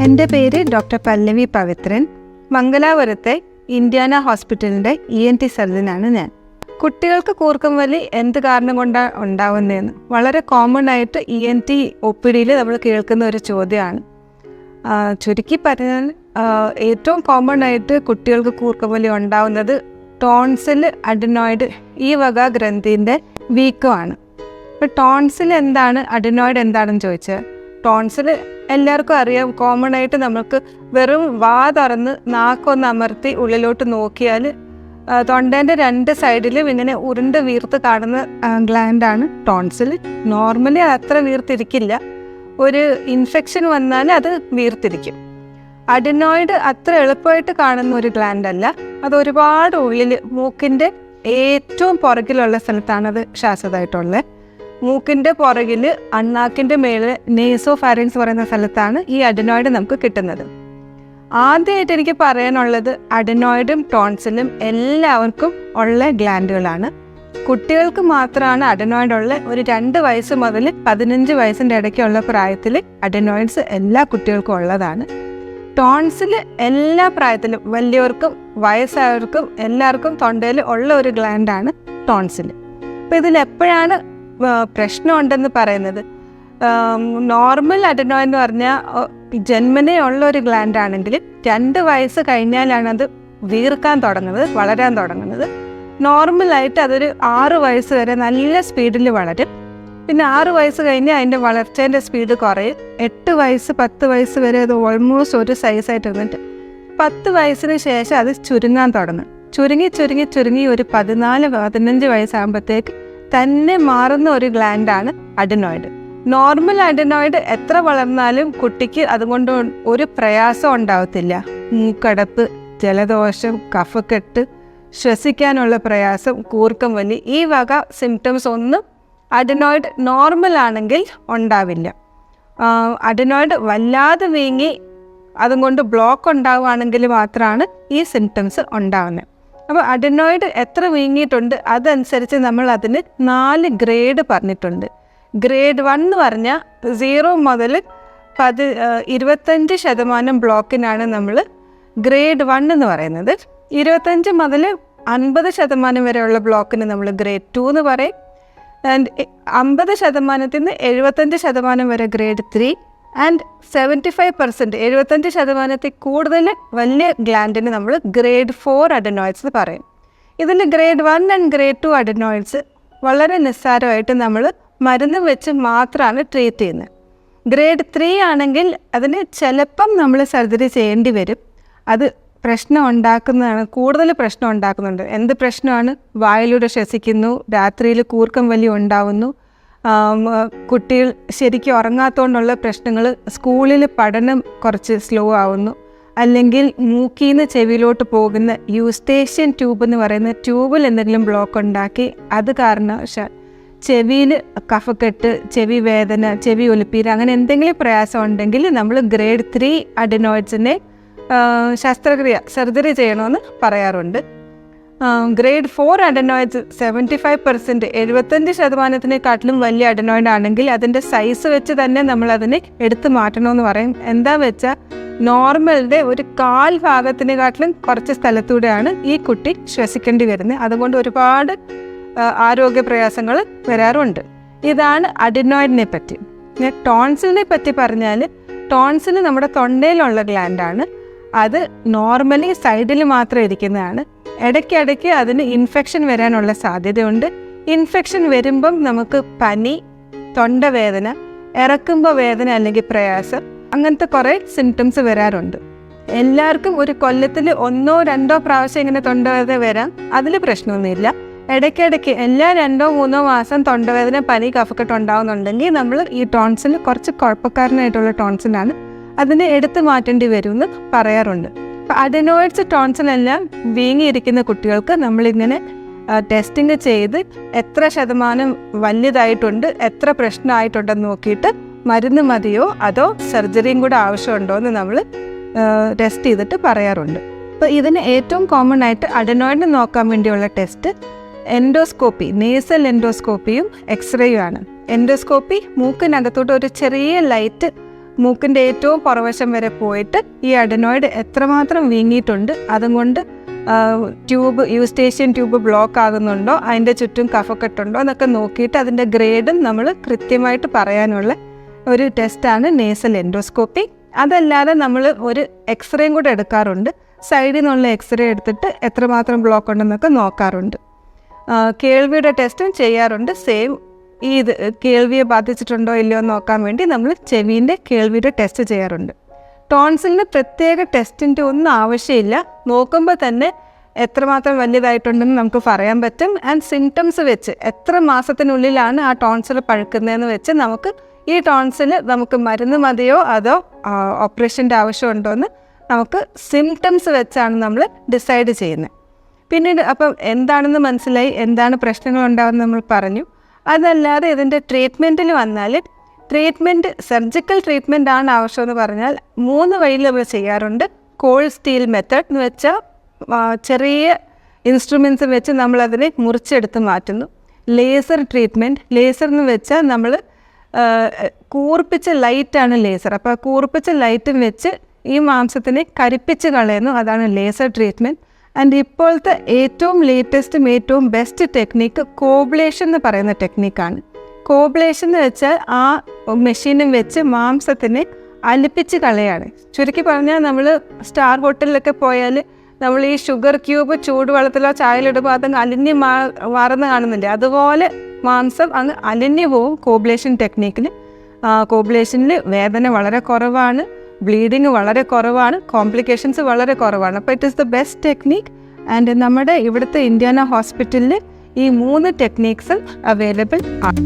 എൻ്റെ പേര് ഡോക്ടർ പല്ലവി പവിത്രൻ. മംഗലാപുരത്തെ ഇന്ത്യാന ഹോസ്പിറ്റലിൻ്റെ ENT സർജനാണ് ഞാൻ. കുട്ടികൾക്ക് കൂർക്കം വലി എന്ത് കാരണം കൊണ്ടാണ് ഉണ്ടാവുന്നതെന്ന് വളരെ കോമൺ ആയിട്ട് ENT OPD നമ്മൾ കേൾക്കുന്ന ഒരു ചോദ്യമാണ്. ചുരുക്കി പറഞ്ഞാൽ ഏറ്റവും കോമൺ ആയിട്ട് കുട്ടികൾക്ക് കൂർക്കം വലി ഉണ്ടാവുന്നത് ടോൺസിൽ, അഡിനോയിഡ് ഈ വക ഗ്രന്ഥിൻ്റെ വീക്കമാണ്. ഇപ്പോൾ ടോൺസിൽ എന്താണ്, അഡിനോയിഡ് എന്താണെന്ന് ചോദിച്ചാൽ, ടോൺസിൽ എല്ലാവർക്കും അറിയാം. കോമൺ ആയിട്ട് നമുക്ക് വെറും വാ തുറന്ന് നാക്കൊന്ന് അമർത്തി ഉള്ളിലോട്ട് നോക്കിയാൽ തൊണ്ടേൻ്റെ രണ്ട് സൈഡിലും ഇങ്ങനെ ഉരുണ്ട് വീർത്ത് കാണുന്ന ഗ്ലാൻഡാണ് ടോൺസിൽ. നോർമലി അത്ര വീർത്തിരിക്കില്ല, ഒരു ഇൻഫെക്ഷൻ വന്നാൽ അത് വീർത്തിരിക്കും. അഡിനോയിഡ് അത്ര എളുപ്പമായിട്ട് കാണുന്ന ഒരു ഗ്ലാൻഡ് അല്ല, അത് ഒരുപാട് ഉള്ളിൽ മൂക്കിൻ്റെ ഏറ്റവും പുറകിലുള്ള സ്ഥലത്താണത് ശാശ്വതമായിട്ടുള്ളത്. മൂക്കിൻ്റെ പുറകിൽ അണ്ണാക്കിൻ്റെ മേലെ നേസോ ഫാരിങ്സ് പറയുന്ന സ്ഥലത്താണ് ഈ അഡിനോയിഡ് നമുക്ക് കിട്ടുന്നത്. ആദ്യമായിട്ട് എനിക്ക് പറയാനുള്ളത്, അഡിനോയിഡും ടോൺസിലും എല്ലാവർക്കും ഉള്ള ഗ്ലാൻഡുകളാണ്. കുട്ടികൾക്ക് മാത്രമാണ് അഡിനോയിഡ് ഉള്ള. ഒരു 2 വയസ്സ് മുതൽ 15 വയസ്സിൻ്റെ ഇടയ്ക്കുള്ള പ്രായത്തിൽ അഡിനോയിഡ്സ് എല്ലാ കുട്ടികൾക്കും ഉള്ളതാണ്. ടോൺസിൽ എല്ലാ പ്രായത്തിലും വലിയവർക്കും വയസ്സായവർക്കും എല്ലാവർക്കും തൊണ്ടയിൽ ഉള്ള ഒരു ഗ്ലാൻഡാണ് ടോൺസിൽ. അപ്പോൾ ഇതിലെപ്പോഴാണ് പ്രശ്നമുണ്ടെന്ന് പറയുന്നത്, നോർമൽ അഡിനോയിഡ് എന്ന് പറഞ്ഞാൽ ജന്മനേ ഉള്ള ഒരു ഗ്ലാൻഡ് ആണെങ്കിൽ 2 വയസ്സ് കഴിഞ്ഞാലാണ് അത് വീർക്കാൻ തുടങ്ങുന്നത്, വളരാൻ തുടങ്ങുന്നത്. നോർമലായിട്ട് അതൊരു 6 വയസ്സ് വരെ നല്ല സ്പീഡിൽ വളരും. പിന്നെ 6 വയസ്സ് കഴിഞ്ഞ് അതിൻ്റെ വളർച്ചേൻ്റെ സ്പീഡ് കുറയും. 8 വയസ്സ് 10 വയസ്സ് വരെ അത് ഓൾമോസ്റ്റ് ഒരു സൈസായിട്ട് ഇരുന്നിട്ട് 10 വയസ്സിന് ശേഷം അത് ചുരുങ്ങാൻ തുടങ്ങും. ചുരുങ്ങി ഒരു 14-15 വയസ്സാകുമ്പോഴത്തേക്ക് തന്നെ മാറുന്ന ഒരു ഗ്ലാൻഡാണ് അഡിനോയിഡ്. നോർമൽ അഡിനോയിഡ് എത്ര വളർന്നാലും കുട്ടിക്ക് അതുകൊണ്ട് ഒരു പ്രയാസം ഉണ്ടാവത്തില്ല. മൂക്കടപ്പ്, ജലദോഷം, കഫക്കെട്ട്, ശ്വസിക്കാനുള്ള പ്രയാസം, കൂർക്കം വലി ഈ വക സിംറ്റംസ് ഒന്നും അഡിനോയിഡ് നോർമൽ ആണെങ്കിൽ ഉണ്ടാവില്ല. അഡിനോയിഡ് വല്ലാതെ വീങ്ങി അതുകൊണ്ട് ബ്ലോക്ക് ഉണ്ടാവുകയാണെങ്കിൽ മാത്രമാണ് ഈ സിംറ്റംസ് ഉണ്ടാവുന്നത്. അപ്പോൾ അഡിനോയിഡ് എത്ര വീങ്ങിയിട്ടുണ്ട് അതനുസരിച്ച് നമ്മൾ അതിന് 4 ഗ്രേഡ് പറഞ്ഞിട്ടുണ്ട്. ഗ്രേഡ് 1 എന്ന് പറഞ്ഞാൽ 0 മുതൽ 25% ബ്ലോക്കിനാണ് നമ്മൾ ഗ്രേഡ് 1 എന്ന് പറയുന്നത്. 25 മുതൽ 50% വരെയുള്ള ബ്ലോക്കിന് നമ്മൾ ഗ്രേഡ് 2 എന്ന് പറയും. ആൻഡ് 50% നിന്ന് 75% വരെ ഗ്രേഡ് 3 ആൻഡ് 75% 75% കൂടുതൽ വലിയ ഗ്ലാൻഡിന് നമ്മൾ ഗ്രേഡ് 4 അഡിനോയിഡ്സ് എന്ന് പറയും. ഇതിൽ ഗ്രേഡ് 1 ആൻഡ് ഗ്രേഡ് 2 അഡിനോയിഡ്സ് വളരെ നിസ്സാരമായിട്ട് നമ്മൾ മരുന്ന് വെച്ച് മാത്രമാണ് ട്രീറ്റ് ചെയ്യുന്നത്. ഗ്രേഡ് 3 ആണെങ്കിൽ അതിന് ചിലപ്പം നമ്മൾ സർജറി ചെയ്യേണ്ടി വരും. അത് പ്രശ്നം ഉണ്ടാക്കുന്നതാണ്, കൂടുതൽ പ്രശ്നം ഉണ്ടാക്കുന്നുണ്ട്. എന്ത് പ്രശ്നമാണ്? വായിലൂടെ ശ്വസിക്കുന്നു, രാത്രിയിൽ കൂർക്കം വലി ഉണ്ടാവുന്നു, കുട്ടികൾ ശരിക്കും ഉറങ്ങാത്തതുകൊണ്ടുള്ള പ്രശ്നങ്ങൾ, സ്കൂളിൽ പഠനം കുറച്ച് സ്ലോ ആവുന്നു, അല്ലെങ്കിൽ മൂക്കിൽ നിന്ന് ചെവിയിലോട്ട് പോകുന്ന യൂസ്റ്റേഷ്യൻ ട്യൂബ് എന്ന് പറയുന്ന ട്യൂബിൽ എന്തെങ്കിലും ബ്ലോക്ക് ഉണ്ടാക്കി അത് കാരണവശാൽ ചെവിയിൽ കഫക്കെട്ട്, ചെവി വേദന, ചെവി ഒലിപ്പീര് അങ്ങനെ എന്തെങ്കിലും പ്രയാസം ഉണ്ടെങ്കിൽ നമ്മൾ ഗ്രേഡ് 3 അഡിനോയിഡ്സിനെ ശസ്ത്രക്രിയ സർജറി ചെയ്യണമെന്ന് പറയാറുണ്ട്. ഗ്രേഡ് 4 അഡിനോയിഡ്സ് 75% 75%-നെക്കാട്ടിലും വലിയ അഡിനോയിഡ് ആണെങ്കിൽ അതിൻ്റെ സൈസ് വെച്ച് തന്നെ നമ്മളതിനെ എടുത്തു മാറ്റണമെന്ന് പറയും. എന്താ വെച്ചാൽ നോർമലിൻ്റെ ഒരു 1/4 ഭാഗത്തിനെക്കാട്ടിലും കുറച്ച് സ്ഥലത്തൂടെയാണ് ഈ കുട്ടി ശ്വസിക്കേണ്ടി വരുന്നത്. അതുകൊണ്ട് ഒരുപാട് ആരോഗ്യ പ്രയാസങ്ങൾ വരാറുണ്ട്. ഇതാണ് അഡിനോയിഡിനെ പറ്റി. ടോൺസിലിനെ പറ്റി പറഞ്ഞാൽ, ടോൺസിൽ നമ്മുടെ തൊണ്ടയിലുള്ള ഗ്ലാൻഡാണ്. അത് നോർമലി സൈഡിൽ മാത്രം ഇരിക്കുന്നതാണ്. ഇടയ്ക്കിടയ്ക്ക് അതിന് ഇൻഫെക്ഷൻ വരാനുള്ള സാധ്യതയുണ്ട്. ഇൻഫെക്ഷൻ വരുമ്പം നമുക്ക് പനി, തൊണ്ടവേദന, ഇറക്കുമ്പോൾ വേദന അല്ലെങ്കിൽ പ്രയാസം, അങ്ങനത്തെ കുറേ സിംറ്റംസ് വരാറുണ്ട്. എല്ലാവർക്കും ഒരു കൊല്ലത്തിൽ 1-2 പ്രാവശ്യം ഇങ്ങനെ തൊണ്ടവേദന വരാം, അതിൽ പ്രശ്നമൊന്നുമില്ല. ഇടയ്ക്കിടയ്ക്ക് എല്ലാ 2-3 മാസം തൊണ്ടവേദന, പനി, കഫക്കെട്ട് ഉണ്ടാകുന്നുണ്ടെങ്കിൽ നമ്മൾ ഈ ടോൺസിൽ കുറച്ച് കുഴപ്പക്കാരനായിട്ടുള്ള ടോൺസിലാണ്, അതിനെ എടുത്തു മാറ്റേണ്ടി വരുമെന്ന് പറയാറുണ്ട്. അപ്പോൾ അഡിനോയിഡ്സ് ടോൺസിലെല്ലാം വീങ്ങിയിരിക്കുന്ന കുട്ടികൾക്ക് നമ്മളിങ്ങനെ ടെസ്റ്റിങ് ചെയ്ത് എത്ര ശതമാനം വലുതായിട്ടുണ്ട്, എത്ര പ്രശ്നമായിട്ടുണ്ടെന്ന് നോക്കിയിട്ട് മരുന്ന് മതിയോ അതോ സർജറിയും കൂടെ ആവശ്യമുണ്ടോ എന്ന് നമ്മൾ ടെസ്റ്റ് ചെയ്തിട്ട് പറയാറുണ്ട്. അപ്പോൾ ഇതിന് ഏറ്റവും കോമൺ ആയിട്ട് അഡിനോയിഡിനെ നോക്കാൻ വേണ്ടിയുള്ള ടെസ്റ്റ് എൻഡോസ്കോപ്പി, നേസൽ എൻഡോസ്കോപ്പിയും എക്സ്റേയും ആണ്. എൻഡോസ്കോപ്പി മൂക്കിനകത്തോട്ട് ഒരു ചെറിയ ലൈറ്റ് മൂക്കിൻ്റെ ഏറ്റവും പുറവശം വരെ പോയിട്ട് ഈ അഡനോയിഡ് എത്രമാത്രം വീങ്ങിയിട്ടുണ്ട്, അതുകൊണ്ട് യൂസ്റ്റേഷ്യൻ ട്യൂബ് ബ്ലോക്ക് ആകുന്നുണ്ടോ, അതിൻ്റെ ചുറ്റും കഫക്കെട്ടുണ്ടോ എന്നൊക്കെ നോക്കിയിട്ട് അതിൻ്റെ ഗ്രേഡും നമ്മൾ കൃത്യമായിട്ട് പറയാനുള്ള ഒരു ടെസ്റ്റാണ് നേസൽ എൻഡോസ്കോപ്പി. അതല്ലാതെ നമ്മൾ ഒരു എക്സ്റേയും കൂടെ എടുക്കാറുണ്ട്. സൈഡിൽ നിന്നുള്ള എക്സ്റേ എടുത്തിട്ട് എത്രമാത്രം ബ്ലോക്ക് ഉണ്ടെന്നൊക്കെ നോക്കാറുണ്ട്. കേൾവിയുടെ ടെസ്റ്റും ചെയ്യാറുണ്ട്. സെയിം ഇത് കേൾവിയെ ബാധിച്ചിട്ടുണ്ടോ ഇല്ലയോ എന്ന് നോക്കാൻ വേണ്ടി നമ്മൾ ചെവീൻ്റെ കേൾവിയുടെ ടെസ്റ്റ് ചെയ്യാറുണ്ട്. ടോൺസിലിന് പ്രത്യേക ടെസ്റ്റിൻ്റെ ഒന്നും ആവശ്യമില്ല. നോക്കുമ്പോൾ തന്നെ എത്രമാത്രം വലിയതായിട്ടുണ്ടെന്ന് നമുക്ക് പറയാൻ പറ്റും. ആൻഡ് സിംറ്റംസ് വെച്ച് എത്ര മാസത്തിനുള്ളിലാണ് ആ ടോൺസിൽ പഴുക്കുന്നതെന്ന് വെച്ച് നമുക്ക് ഈ ടോൺസിൽ നമുക്ക് മരുന്ന് മതിയോ അതോ ഓപ്പറേഷൻ്റെ ആവശ്യമുണ്ടോ എന്ന് നമുക്ക് സിംറ്റംസ് വെച്ചാണ് നമ്മൾ ഡിസൈഡ് ചെയ്യുന്നത്. പിന്നീട് അപ്പം എന്താണെന്ന് മനസ്സിലായി, എന്താണ് പ്രശ്നങ്ങൾ ഉണ്ടാകുന്നത് നമ്മൾ പറഞ്ഞു. അതല്ലാതെ ഇതിൻ്റെ ട്രീറ്റ്മെൻറ്റിൽ വന്നാൽ സർജിക്കൽ ട്രീറ്റ്മെൻ്റ് ആണ് ആവശ്യമെന്ന് പറഞ്ഞാൽ 3 വഴിയിൽ നമ്മൾ ചെയ്യാറുണ്ട്. കോൾഡ് സ്റ്റീൽ മെത്തേഡ് എന്ന് വെച്ചാൽ ചെറിയ ഇൻസ്ട്രുമെൻറ്റ്സ് വെച്ച് നമ്മളതിനെ മുറിച്ചെടുത്ത് മാറ്റുന്നു. ലേസർ ട്രീറ്റ്മെൻറ്റ്, ലേസർ എന്ന് വെച്ചാൽ നമ്മൾ കൂർപ്പിച്ച ലൈറ്റാണ് ലേസർ. അപ്പോൾ കൂർപ്പിച്ച ലൈറ്റും വെച്ച് ഈ മാംസത്തിനെ കരിപ്പിച്ച് കളയുന്നു, അതാണ് ലേസർ ട്രീറ്റ്മെൻറ്റ്. ആൻഡ് ഇപ്പോഴത്തെ ഏറ്റവും ലേറ്റസ്റ്റും ഏറ്റവും ബെസ്റ്റ് ടെക്നിക്ക് കോബ്ലേഷൻ എന്ന് പറയുന്ന ടെക്നിക്കാണ്. കോബ്ലേഷൻ എന്ന് വെച്ചാൽ ആ മെഷീനും വെച്ച് മാംസത്തിനെ അലിപ്പിച്ച് കളയാണ്. ചുരുക്കി പറഞ്ഞാൽ നമ്മൾ സ്റ്റാർ ഹോട്ടലിലൊക്കെ പോയാൽ നമ്മൾ ഈ ഷുഗർ ക്യൂബ് ചൂടുവെള്ളത്തിലോ ചായയിലിടുമ്പോൾ അതങ്ങ് അലിഞ്ഞ് മാറുന്ന കാണുന്നില്ലേ, അതുപോലെ മാംസം അങ്ങ് അലിഞ്ഞു പോവും കോബ്ലേഷൻ ടെക്നിക്കിൽ. കോബ്ലേഷനിൽ വേദന വളരെ കുറവാണ്, ബ്ലീഡിങ് വളരെ കുറവാണ്, കോംപ്ലിക്കേഷൻസ് വളരെ കുറവാണ്. അപ്പോൾ it is the best technique. And നമ്മുടെ ഇവിടുത്തെ ഇന്ത്യാന ഹോസ്പിറ്റലിൽ ഈ 3 ടെക്നിക്സും അവൈലബിൾ ആണ്.